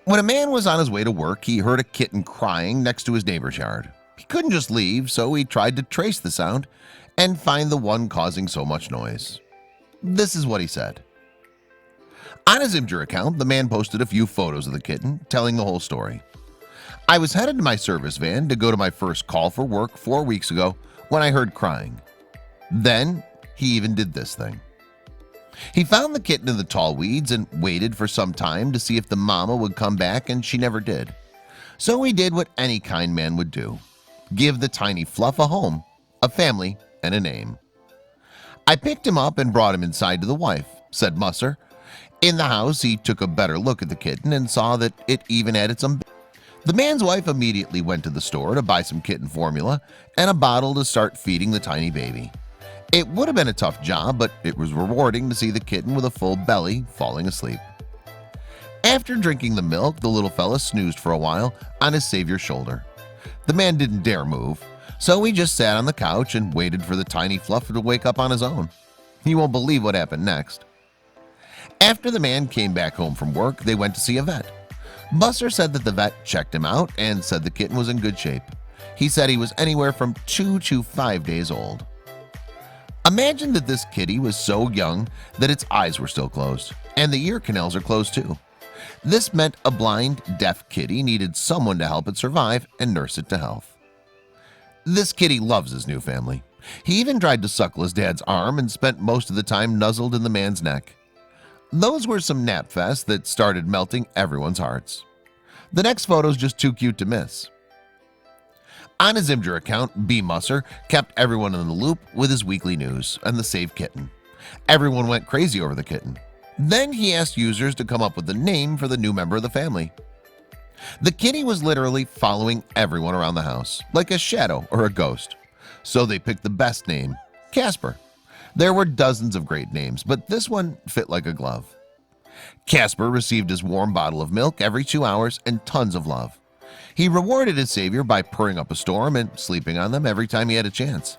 When a man was on his way to work, he heard a kitten crying next to his neighbor's yard. He couldn't just leave, so he tried to trace the sound and find the one causing so much noise. This is what he said. On his Imgur account, the man posted a few photos of the kitten, telling the whole story. I was headed to my service van to go to my first call for work 4 weeks ago when I heard crying. Then he even did this thing. He found the kitten in the tall weeds and waited for some time to see if the mama would come back, and she never did. So he did what any kind man would do: give the tiny fluff a home, a family, and a name. I picked him up and brought him inside to the wife, said Musser. In the house, he took a better look at the kitten and saw that it even had its The man's wife immediately went to the store to buy some kitten formula and a bottle to start feeding the tiny baby. It would have been a tough job, but it was rewarding to see the kitten with a full belly falling asleep. After drinking the milk, the little fella snoozed for a while on his savior's shoulder. The man didn't dare move, so he just sat on the couch and waited for the tiny fluff to wake up on his own. You won't believe what happened next. After the man came back home from work, they went to see a vet. Musser said that the vet checked him out and said the kitten was in good shape. He said he was anywhere from 2 to 5 days old. Imagine that this kitty was so young that its eyes were still closed, and the ear canals are closed too. This meant a blind, deaf kitty needed someone to help it survive and nurse it to health. This kitty loves his new family. He even tried to suckle his dad's arm and spent most of the time nuzzled in the man's neck. Those were some nap fests that started melting everyone's hearts. The next photo is just too cute to miss. On his Imgur account, B. Musser kept everyone in the loop with his weekly news and the saved kitten. Everyone went crazy over the kitten. Then he asked users to come up with a name for the new member of the family. The kitty was literally following everyone around the house, like a shadow or a ghost. So they picked the best name, Casper. There were dozens of great names, but this one fit like a glove. Casper received his warm bottle of milk every 2 hours and tons of love. He rewarded his savior by purring up a storm and sleeping on them every time he had a chance.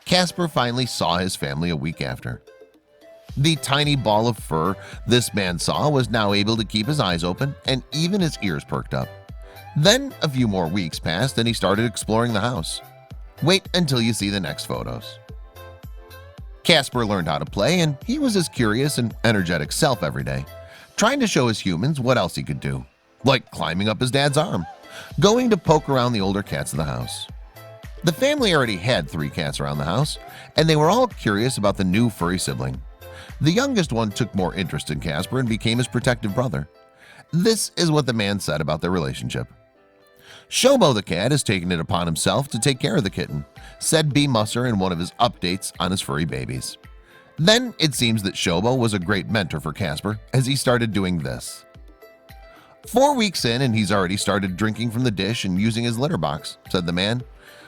Casper finally saw his family a week after. The tiny ball of fur this man saw was now able to keep his eyes open and even his ears perked up. Then a few more weeks passed and he started exploring the house. Wait until you see the next photos. Casper learned how to play, and he was his curious and energetic self every day, trying to show his humans what else he could do, like climbing up his dad's arm, going to poke around the older cats in the house. The family already had 3 cats around the house, and they were all curious about the new furry sibling. The youngest one took more interest in Casper and became his protective brother. This is what the man said about their relationship. Shobo the cat has taken it upon himself to take care of the kitten, said B. Musser in one of his updates on his furry babies. Then it seems that Shobo was a great mentor for Casper as he started doing this. 4 weeks in and he's already started drinking from the dish and using his litter box, said the man.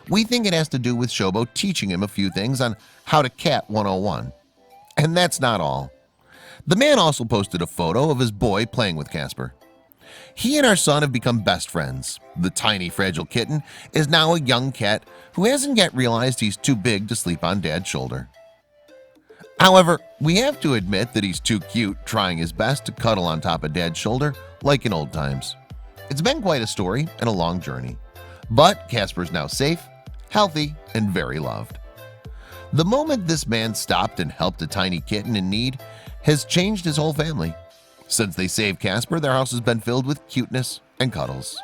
We think it has to do with Shobo teaching him a few things on how to cat 101. And that's not all. The man also posted a photo of his boy playing with Casper. He and our son have become best friends. The tiny fragile kitten is now a young cat who hasn't yet realized he's too big to sleep on dad's shoulder. However, we have to admit that he's too cute, trying his best to cuddle on top of dad's shoulder like in old times. It's been quite a story and a long journey, but Casper's now safe, healthy, and very loved. The moment this man stopped and helped a tiny kitten in need has changed his whole family. Since they saved Casper, their house has been filled with cuteness and cuddles.